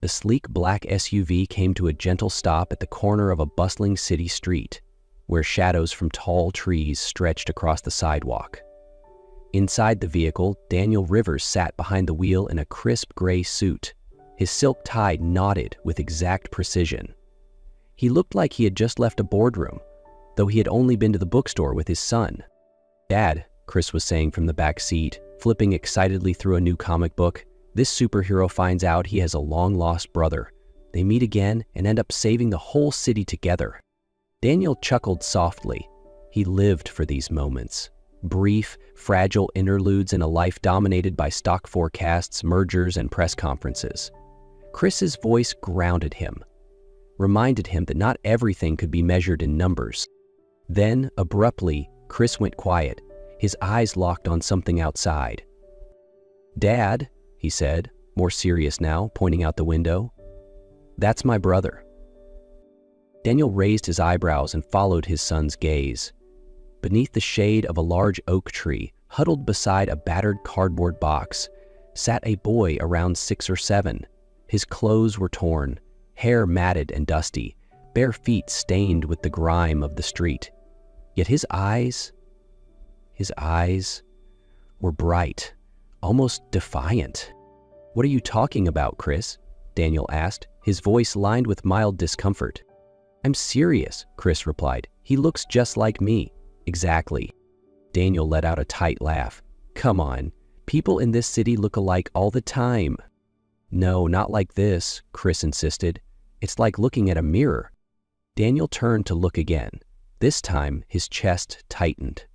The sleek black SUV came to a gentle stop at the corner of a bustling city street, where shadows from tall trees stretched across the sidewalk. Inside the vehicle, Daniel Rivers sat behind the wheel in a crisp gray suit, his silk tie knotted with exact precision. He looked like he had just left a boardroom, though he had only been to the bookstore with his son. "Dad," Chris was saying from the back seat, flipping excitedly through a new comic book, "this superhero finds out he has a long-lost brother. They meet again and end up saving the whole city together." Daniel chuckled softly. He lived for these moments. Brief, fragile interludes in a life dominated by stock forecasts, mergers, and press conferences. Chris's voice grounded him, reminded him that not everything could be measured in numbers. Then, abruptly, Chris went quiet, his eyes locked on something outside. "Dad," he said, more serious now, pointing out the window, "that's my brother." Daniel raised his eyebrows and followed his son's gaze. Beneath the shade of a large oak tree, huddled beside a battered cardboard box, sat a boy around 6 or 7. His clothes were torn, hair matted and dusty, bare feet stained with the grime of the street. Yet his eyes were bright, almost defiant. "What are you talking about, Chris?" Daniel asked, his voice lined with mild discomfort. "I'm serious," Chris replied. "He looks just like me." "Exactly." Daniel let out a tight laugh. "Come on, people in this city look alike all the time." "No, not like this," Chris insisted. "It's like looking at a mirror." Daniel turned to look again. This time, his chest tightened.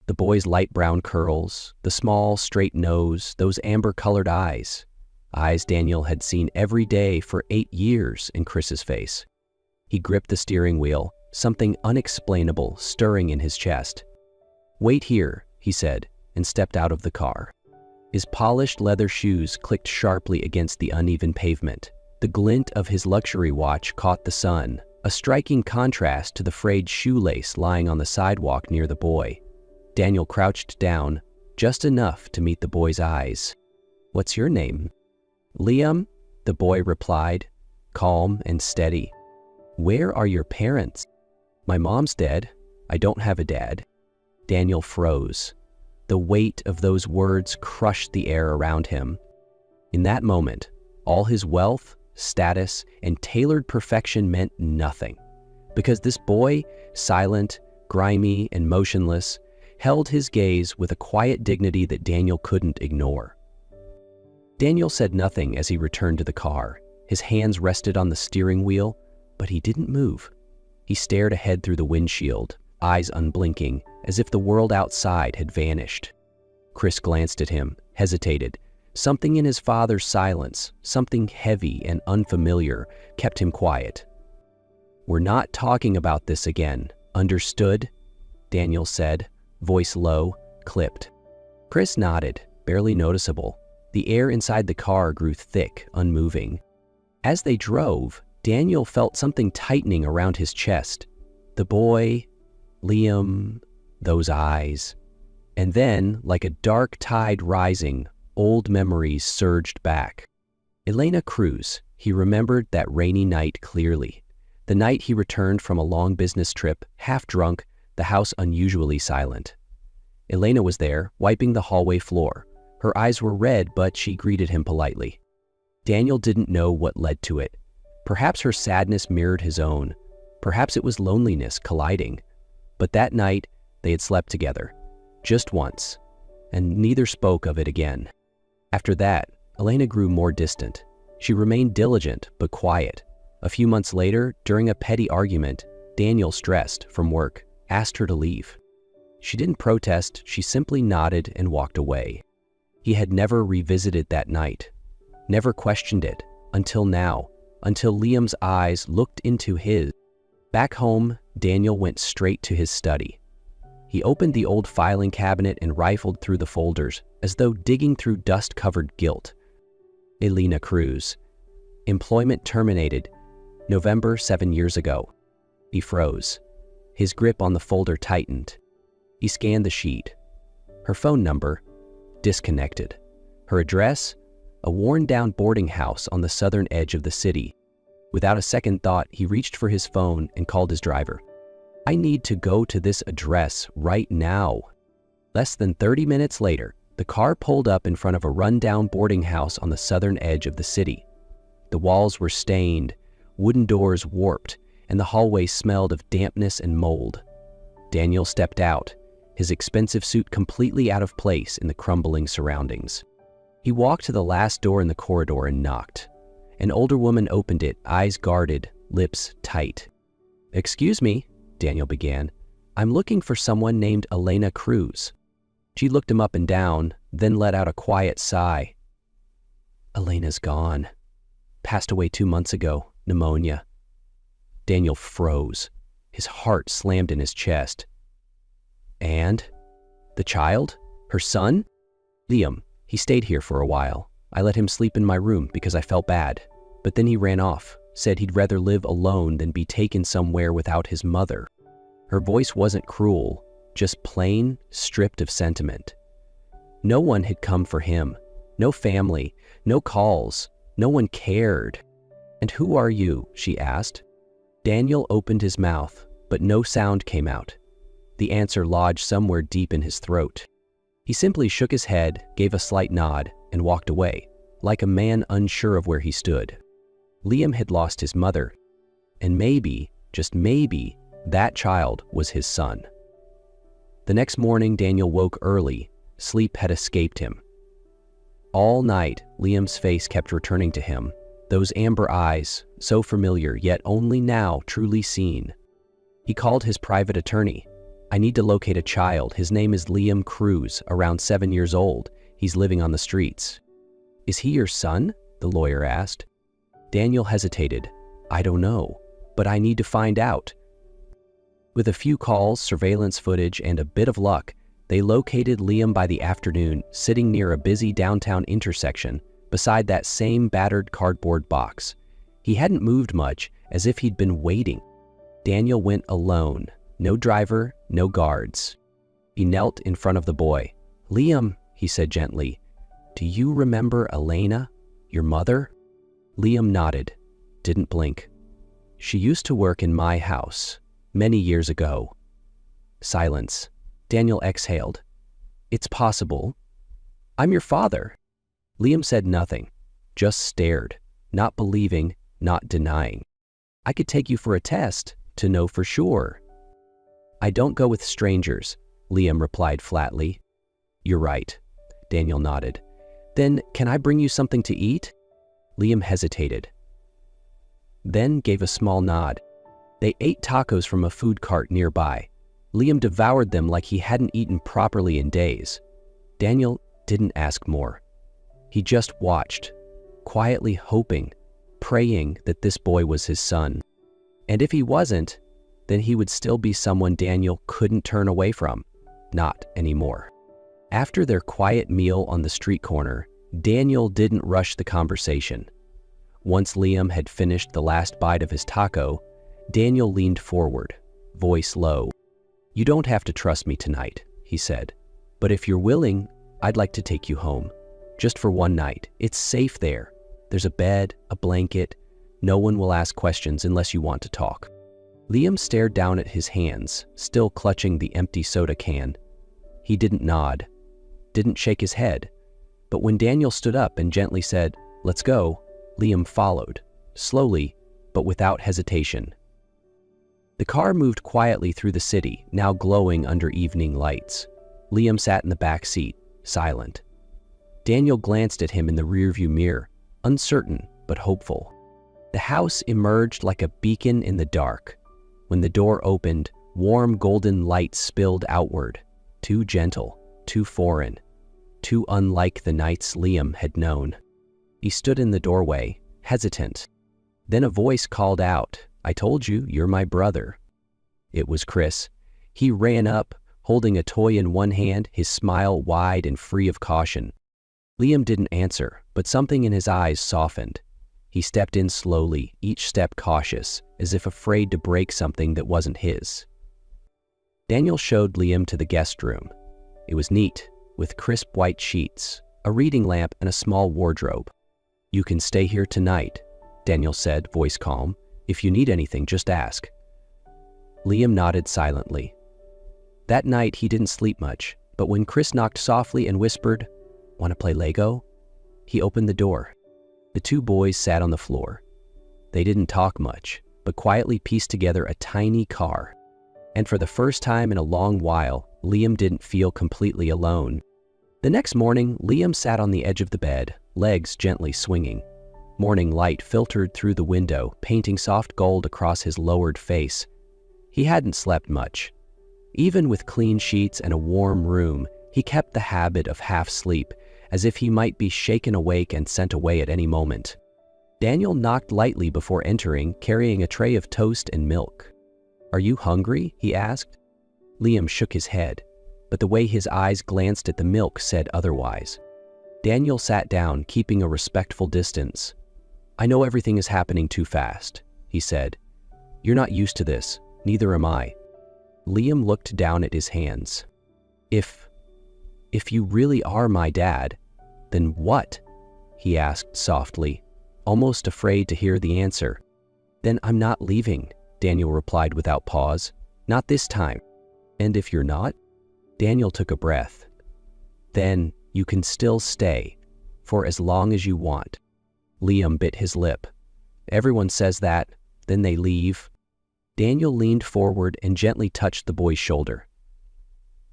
The boy's light brown curls, the small, straight nose, those amber-colored eyes. Eyes Daniel had seen every day for 8 years in Chris's face. He gripped the steering wheel, something unexplainable stirring in his chest. "Wait here," he said, and stepped out of the car. His polished leather shoes clicked sharply against the uneven pavement. The glint of his luxury watch caught the sun, a striking contrast to the frayed shoelace lying on the sidewalk near the boy. Daniel crouched down, just enough to meet the boy's eyes. "What's your name?" "Liam," the boy replied, calm and steady. "Where are your parents?" "My mom's dead. I don't have a dad." Daniel froze. The weight of those words crushed the air around him. In that moment, all his wealth, status, and tailored perfection meant nothing, because this boy, silent, grimy, and motionless, held his gaze with a quiet dignity that Daniel couldn't ignore. Daniel said nothing as he returned to the car. His hands rested on the steering wheel, but he didn't move. He stared ahead through the windshield, eyes unblinking, as if the world outside had vanished. Chris glanced at him, hesitated. Something in his father's silence, something heavy and unfamiliar, kept him quiet. "We're not talking about this again, understood?" Daniel said, voice low, clipped. Chris nodded, barely noticeable. The air inside the car grew thick, unmoving. As they drove, Daniel felt something tightening around his chest. The boy, Liam, those eyes. And then, like a dark tide rising, old memories surged back. Elena Cruz, he remembered that rainy night clearly. The night he returned from a long business trip, half drunk, the house unusually silent. Elena was there, wiping the hallway floor. Her eyes were red, but she greeted him politely. Daniel didn't know what led to it. Perhaps her sadness mirrored his own. Perhaps it was loneliness colliding. But that night, they had slept together. Just once. And neither spoke of it again. After that, Elena grew more distant. She remained diligent, but quiet. A few months later, during a petty argument, Daniel, stressed from work, asked her to leave. She didn't protest, she simply nodded and walked away. He had never revisited that night, never questioned it, until now, until Liam's eyes looked into his. Back home, Daniel went straight to his study. He opened the old filing cabinet and rifled through the folders, as though digging through dust-covered guilt. Elena Cruz. Employment terminated. November 7 years ago. He froze. His grip on the folder tightened. He scanned the sheet. Her phone number, disconnected. Her address, a worn-down boarding house on the southern edge of the city. Without a second thought, he reached for his phone and called his driver. "I need to go to this address right now." Less than 30 minutes later, the car pulled up in front of a run-down boarding house on the southern edge of the city. The walls were stained, wooden doors warped, and the hallway smelled of dampness and mold. Daniel stepped out, his expensive suit completely out of place in the crumbling surroundings. He walked to the last door in the corridor and knocked. An older woman opened it, eyes guarded, lips tight. "Excuse me," Daniel began. "I'm looking for someone named Elena Cruz." She looked him up and down, then let out a quiet sigh. "Elena's gone. Passed away 2 months ago, pneumonia." Daniel froze. His heart slammed in his chest. "And? The child? Her son?" "Liam. He stayed here for a while. I let him sleep in my room because I felt bad. But then he ran off, said he'd rather live alone than be taken somewhere without his mother." Her voice wasn't cruel, just plain, stripped of sentiment. No one had come for him. No family, no calls. No one cared. "And who are you?" she asked. Daniel opened his mouth, but no sound came out. The answer lodged somewhere deep in his throat. He simply shook his head, gave a slight nod, and walked away, like a man unsure of where he stood. Liam had lost his mother, and maybe, just maybe, that child was his son. The next morning, Daniel woke early. Sleep had escaped him. All night, Liam's face kept returning to him, those amber eyes, so familiar, yet only now truly seen. He called his private attorney. "I need to locate a child. His name is Liam Cruz, around 7 years old. He's living on the streets." "Is he your son?" the lawyer asked. Daniel hesitated. "I don't know, but I need to find out." With a few calls, surveillance footage, and a bit of luck, they located Liam by the afternoon, sitting near a busy downtown intersection, beside that same battered cardboard box. He hadn't moved much, as if he'd been waiting. Daniel went alone. No driver, no guards. He knelt in front of the boy. "Liam," he said gently, "do you remember Elena, your mother?" Liam nodded, didn't blink. "She used to work in my house, many years ago." Silence. Daniel exhaled. "It's possible. I'm your father." Liam said nothing, just stared, not believing, not denying. "I could take you for a test to know for sure." "I don't go with strangers," Liam replied flatly. "You're right," Daniel nodded. "Then can I bring you something to eat?" Liam hesitated, then gave a small nod. They ate tacos from a food cart nearby. Liam devoured them like he hadn't eaten properly in days. Daniel didn't ask more. He just watched, quietly hoping, praying that this boy was his son. And if he wasn't, then he would still be someone Daniel couldn't turn away from. Not anymore. After their quiet meal on the street corner, Daniel didn't rush the conversation. Once Liam had finished the last bite of his taco, Daniel leaned forward, voice low. "You don't have to trust me tonight," he said. "But if you're willing, I'd like to take you home. Just for one night. It's safe there. There's a bed, a blanket. No one will ask questions unless you want to talk." Liam stared down at his hands, still clutching the empty soda can. He didn't nod, didn't shake his head. But when Daniel stood up and gently said, "Let's go," Liam followed, slowly, but without hesitation. The car moved quietly through the city, now glowing under evening lights. Liam sat in the back seat, silent. Daniel glanced at him in the rearview mirror, uncertain but hopeful. The house emerged like a beacon in the dark. When the door opened, warm golden light spilled outward, too gentle, too foreign, too unlike the nights Liam had known. He stood in the doorway, hesitant. Then a voice called out, "I told you, you're my brother." It was Chris. He ran up, holding a toy in one hand, his smile wide and free of caution. Liam didn't answer, but something in his eyes softened. He stepped in slowly, each step cautious, as if afraid to break something that wasn't his. Daniel showed Liam to the guest room. It was neat, with crisp white sheets, a reading lamp, and a small wardrobe. "You can stay here tonight," Daniel said, voice calm. "If you need anything, just ask." Liam nodded silently. That night, he didn't sleep much, but when Chris knocked softly and whispered, "Want to play Lego?" he opened the door. The two boys sat on the floor. They didn't talk much, but quietly pieced together a tiny car. And for the first time in a long while, Liam didn't feel completely alone. The next morning, Liam sat on the edge of the bed, legs gently swinging. Morning light filtered through the window, painting soft gold across his lowered face. He hadn't slept much. Even with clean sheets and a warm room, he kept the habit of half sleep, as if he might be shaken awake and sent away at any moment. Daniel knocked lightly before entering, carrying a tray of toast and milk. "Are you hungry?" he asked. Liam shook his head, but the way his eyes glanced at the milk said otherwise. Daniel sat down, keeping a respectful distance. "I know everything is happening too fast," he said. "You're not used to this, neither am I." Liam looked down at his hands. If you really are my dad, then what?" he asked softly, almost afraid to hear the answer. "Then I'm not leaving," Daniel replied without pause. "Not this time." "And if you're not?" Daniel took a breath. "Then you can still stay, for as long as you want." Liam bit his lip. "Everyone says that, then they leave." Daniel leaned forward and gently touched the boy's shoulder.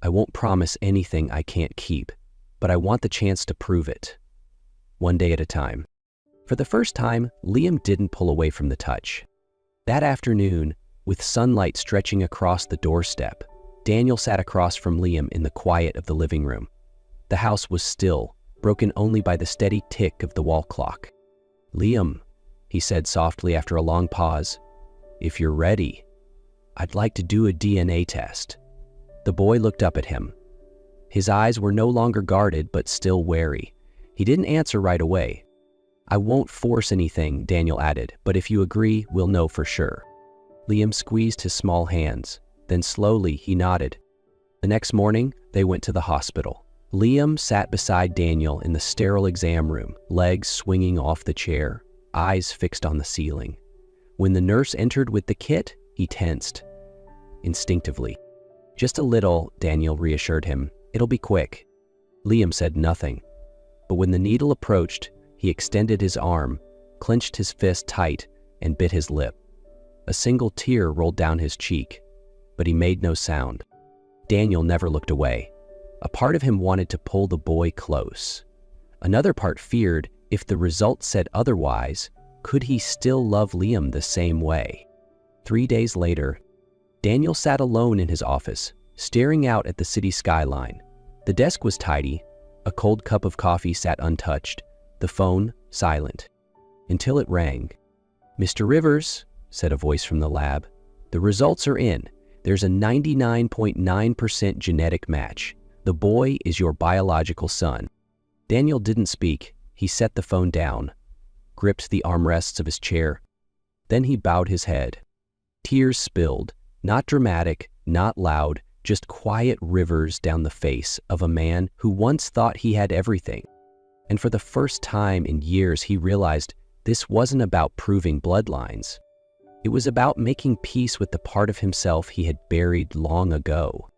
"I won't promise anything I can't keep, but I want the chance to prove it. One day at a time." For the first time, Liam didn't pull away from the touch. That afternoon, with sunlight stretching across the doorstep, Daniel sat across from Liam in the quiet of the living room. The house was still, broken only by the steady tick of the wall clock. "Liam," he said softly after a long pause, "if you're ready, I'd like to do a DNA test." The boy looked up at him. His eyes were no longer guarded, but still wary. He didn't answer right away. "I won't force anything," Daniel added, "but if you agree, we'll know for sure." Liam squeezed his small hands. Then slowly he nodded. The next morning, they went to the hospital. Liam sat beside Daniel in the sterile exam room, legs swinging off the chair, eyes fixed on the ceiling. When the nurse entered with the kit, he tensed. Instinctively. "Just a little," Daniel reassured him. "It'll be quick." Liam said nothing. But when the needle approached, he extended his arm, clenched his fist tight, and bit his lip. A single tear rolled down his cheek, but he made no sound. Daniel never looked away. A part of him wanted to pull the boy close. Another part feared, if the result said otherwise, could he still love Liam the same way? 3 days later, Daniel sat alone in his office, staring out at the city skyline. The desk was tidy, a cold cup of coffee sat untouched, the phone silent, until it rang. "Mr. Rivers," said a voice from the lab, "the results are in. There's a 99.9% genetic match. The boy is your biological son." Daniel didn't speak. He set the phone down, gripped the armrests of his chair. Then he bowed his head. Tears spilled, not dramatic, not loud, just quiet rivers down the face of a man who once thought he had everything. And for the first time in years, he realized this wasn't about proving bloodlines. It was about making peace with the part of himself he had buried long ago.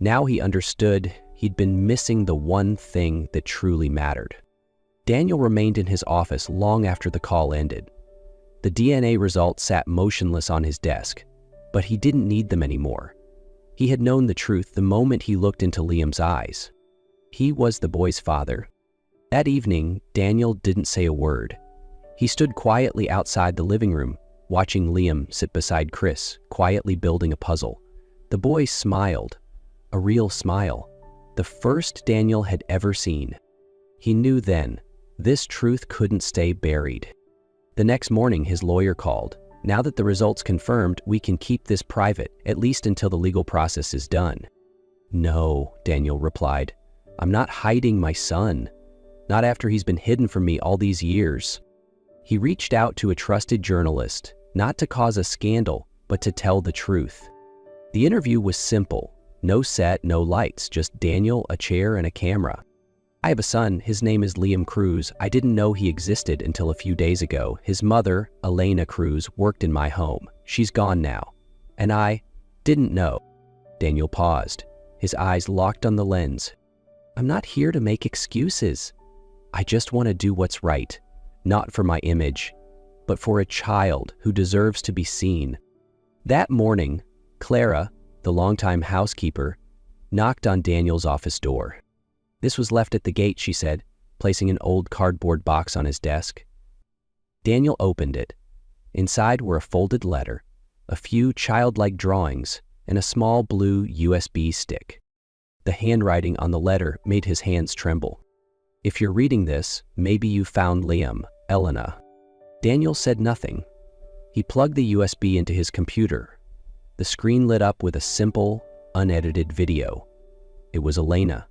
Now he understood he'd been missing the one thing that truly mattered. Daniel remained in his office long after the call ended. The DNA results sat motionless on his desk, but he didn't need them anymore. He had known the truth the moment he looked into Liam's eyes. He was the boy's father. That evening, Daniel didn't say a word. He stood quietly outside the living room, watching Liam sit beside Chris, quietly building a puzzle. The boy smiled, a real smile, the first Daniel had ever seen. He knew then, this truth couldn't stay buried. The next morning, his lawyer called. "Now that the results confirmed, we can keep this private, at least until the legal process is done." "No," Daniel replied. "I'm not hiding my son. Not after he's been hidden from me all these years." He reached out to a trusted journalist, not to cause a scandal, but to tell the truth. The interview was simple. No set, no lights, just Daniel, a chair, and a camera. I have a son. His name is Liam Cruz. I didn't know he existed until a few days ago. His mother, Elena Cruz, worked in my home. She's gone now. And I didn't know." Daniel paused, his eyes locked on the lens. "I'm not here to make excuses. I just want to do what's right, not for my image, but for a child who deserves to be seen." That morning, Clara, the longtime housekeeper, knocked on Daniel's office door. "This was left at the gate," she said, placing an old cardboard box on his desk. Daniel opened it. Inside were a folded letter, a few childlike drawings, and a small blue USB stick. The handwriting on the letter made his hands tremble. "If you're reading this, maybe you found Liam, Elena." Daniel said nothing. He plugged the USB into his computer. The screen lit up with a simple, unedited video. It was Elena.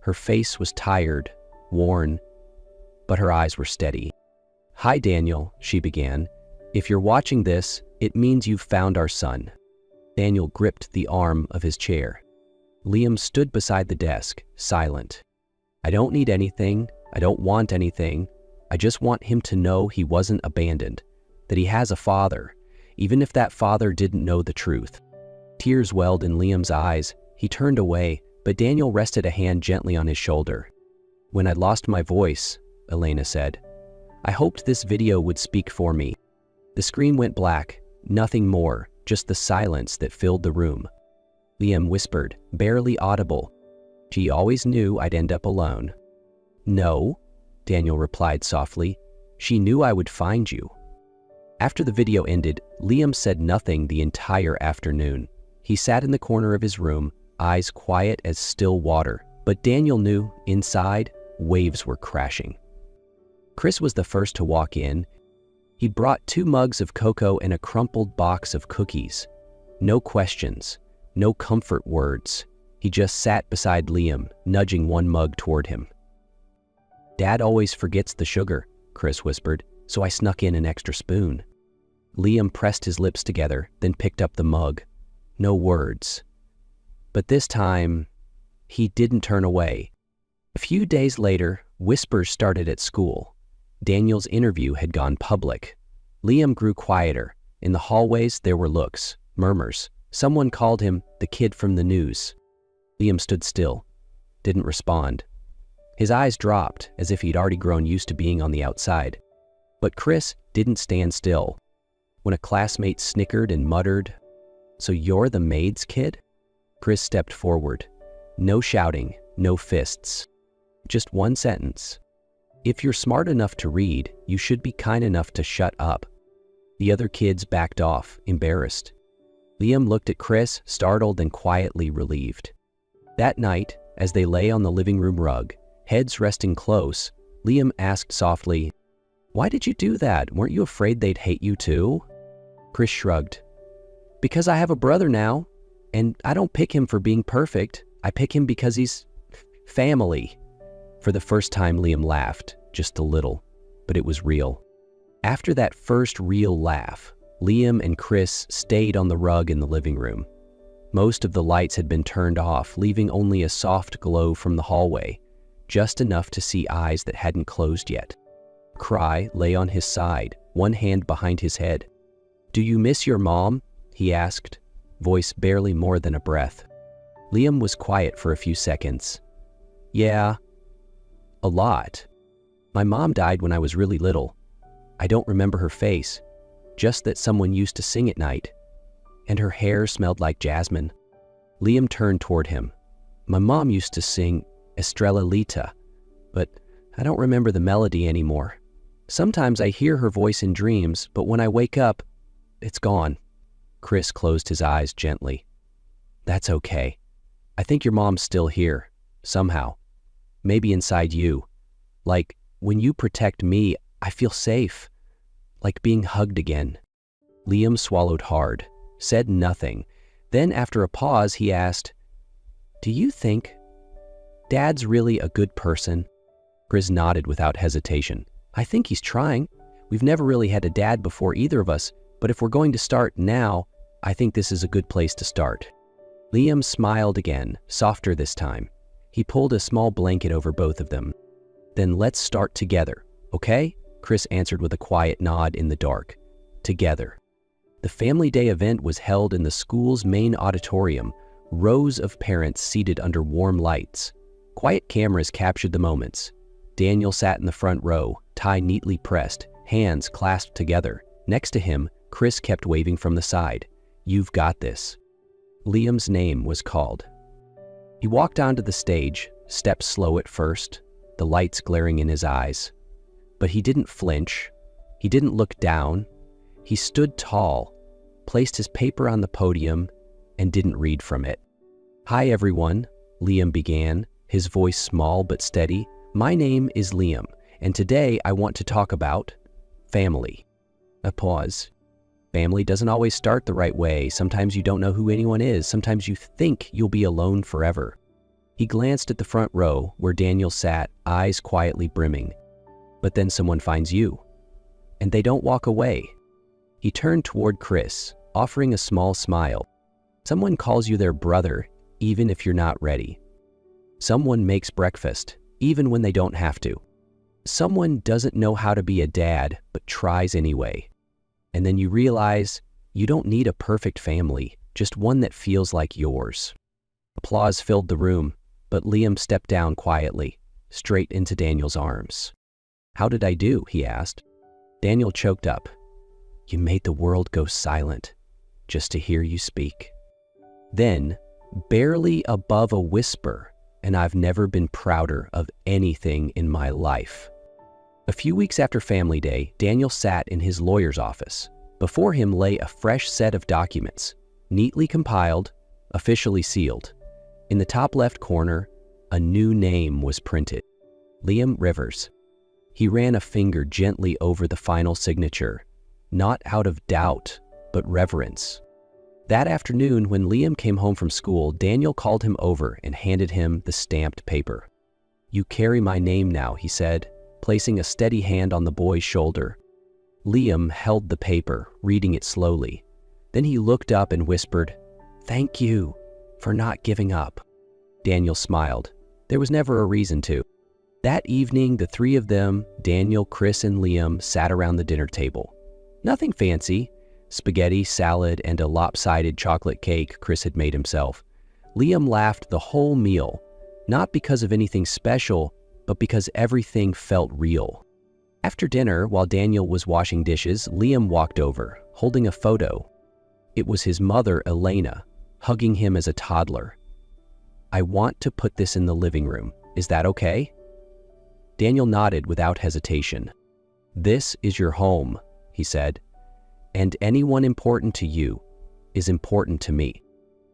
Her face was tired, worn, but her eyes were steady. "Hi, Daniel," she began. "If you're watching this, it means you've found our son." Daniel gripped the arm of his chair. Liam stood beside the desk, silent. "I don't need anything. I don't want anything. I just want him to know he wasn't abandoned, that he has a father, even if that father didn't know the truth." Tears welled in Liam's eyes. He turned away, but Daniel rested a hand gently on his shoulder. "When I lost my voice," Elena said, "I hoped this video would speak for me." The screen went black, nothing more, just the silence that filled the room. Liam whispered, barely audible, "She always knew I'd end up alone." "No," Daniel replied softly. "She knew I would find you." After the video ended, Liam said nothing the entire afternoon. He sat in the corner of his room, eyes quiet as still water, but Daniel knew, inside, waves were crashing. Chris was the first to walk in. He brought 2 mugs of cocoa and a crumpled box of cookies. No questions, no comfort words. He just sat beside Liam, nudging one mug toward him. "Dad always forgets the sugar," Chris whispered, "so I snuck in an extra spoon." Liam pressed his lips together, then picked up the mug. No words. But this time, he didn't turn away. A few days later, whispers started at school. Daniel's interview had gone public. Liam grew quieter. In the hallways, there were looks, murmurs. Someone called him the kid from the news. Liam stood still, didn't respond. His eyes dropped, as if he'd already grown used to being on the outside. But Chris didn't stand still. When a classmate snickered and muttered, "So you're the maid's kid?" Chris stepped forward. No shouting, no fists. Just one sentence. "If you're smart enough to read, you should be kind enough to shut up." The other kids backed off, embarrassed. Liam looked at Chris, startled and quietly relieved. That night, as they lay on the living room rug, heads resting close, Liam asked softly, "Why did you do that? Weren't you afraid they'd hate you too?" Chris shrugged. "Because I have a brother now, and I don't pick him for being perfect. I pick him because he's family." For the first time, Liam laughed, just a little, but it was real. After that first real laugh, Liam and Chris stayed on the rug in the living room. Most of the lights had been turned off, leaving only a soft glow from the hallway, just enough to see eyes that hadn't closed yet. Cry lay on his side, one hand behind his head. "Do you miss your mom?" he asked, voice barely more than a breath. Liam was quiet for a few seconds. "Yeah, a lot. My mom died when I was really little. I don't remember her face, just that someone used to sing at night, and her hair smelled like jasmine." Liam turned toward him. "My mom used to sing Estrella Lita, but I don't remember the melody anymore. Sometimes I hear her voice in dreams, but when I wake up, it's gone." Chris closed his eyes gently. "That's okay. I think your mom's still here, somehow. Maybe inside you. Like, when you protect me, I feel safe. Like being hugged again." Liam swallowed hard, said nothing. Then, after a pause, he asked, "Do you think Dad's really a good person?" Chris nodded without hesitation. "I think he's trying. We've never really had a dad before, either of us, but if we're going to start now, I think this is a good place to start." Liam smiled again, softer this time. He pulled a small blanket over both of them. "Then let's start together, okay?" Chris answered with a quiet nod in the dark. Together. The Family Day event was held in the school's main auditorium, rows of parents seated under warm lights. Quiet cameras captured the moments. Daniel sat in the front row, tie neatly pressed, hands clasped together. Next to him, Chris kept waving from the side. "You've got this." Liam's name was called. He walked onto the stage, stepped slow at first, the lights glaring in his eyes. But he didn't flinch. He didn't look down. He stood tall, placed his paper on the podium, and didn't read from it. "Hi, everyone," Liam began, his voice small but steady. "My name is Liam, and today I want to talk about family." A pause. Family doesn't always start the right way. Sometimes you don't know who anyone is. Sometimes you think you'll be alone forever. He glanced at the front row where Daniel sat, eyes quietly brimming. But then someone finds you, and they don't walk away. He turned toward Chris, offering a small smile. Someone calls you their brother, even if you're not ready. Someone makes breakfast, even when they don't have to. Someone doesn't know how to be a dad, but tries anyway. And then you realize you don't need a perfect family, just one that feels like yours. Applause filled the room, but Liam stepped down quietly, straight into Daniel's arms. "How did I do?" he asked. Daniel choked up. "You made the world go silent, just to hear you speak." Then, barely above a whisper, "And I've never been prouder of anything in my life." A few weeks after Family Day, Daniel sat in his lawyer's office. Before him lay a fresh set of documents, neatly compiled, officially sealed. In the top left corner, a new name was printed: Liam Rivers. He ran a finger gently over the final signature, not out of doubt, but reverence. That afternoon, when Liam came home from school, Daniel called him over and handed him the stamped paper. "You carry my name now," he said, placing a steady hand on the boy's shoulder. Liam held the paper, reading it slowly. Then he looked up and whispered, "Thank you for not giving up." Daniel smiled. There was never a reason to. That evening, the three of them, Daniel, Chris, and Liam, sat around the dinner table. Nothing fancy. Spaghetti, salad, and a lopsided chocolate cake Chris had made himself. Liam laughed the whole meal, not because of anything special, but because everything felt real. After dinner, while Daniel was washing dishes, Liam walked over, holding a photo. It was his mother, Elena, hugging him as a toddler. "I want to put this in the living room. Is that okay?" Daniel nodded without hesitation. "This is your home," he said, "and anyone important to you is important to me."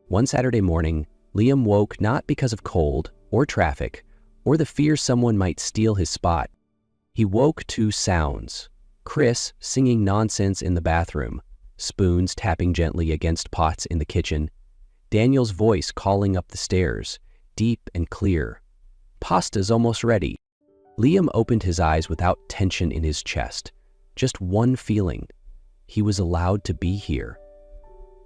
One Saturday morning, Liam woke not because of cold or traffic or the fear someone might steal his spot. He woke to sounds: Chris singing nonsense in the bathroom, spoons tapping gently against pots in the kitchen, Daniel's voice calling up the stairs, deep and clear. "Pasta's almost ready." Liam opened his eyes without tension in his chest, just one feeling: he was allowed to be here.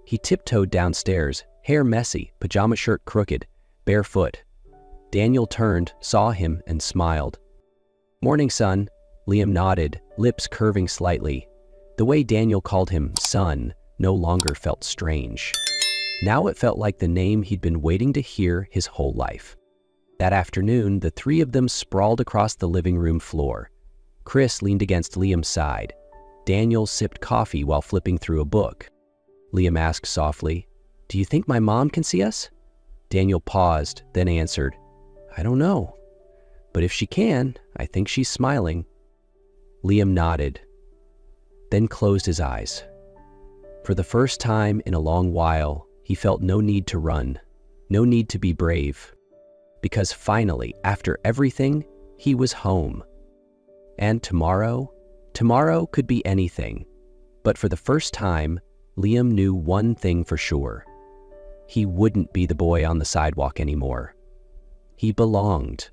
He tiptoed downstairs, hair messy, pajama shirt crooked, barefoot. Daniel turned, saw him, and smiled. "Morning, son." Liam nodded, lips curving slightly. The way Daniel called him son no longer felt strange. Now it felt like the name he'd been waiting to hear his whole life. That afternoon, the three of them sprawled across the living room floor. Chris leaned against Liam's side. Daniel sipped coffee while flipping through a book. Liam asked softly, "Do you think my mom can see us?" Daniel paused, then answered, "I don't know. But if she can, I think she's smiling." Liam nodded, then closed his eyes. For the first time in a long while, he felt no need to run, no need to be brave. Because finally, after everything, he was home. And tomorrow could be anything. But for the first time, Liam knew one thing for sure. He wouldn't be the boy on the sidewalk anymore. He belonged.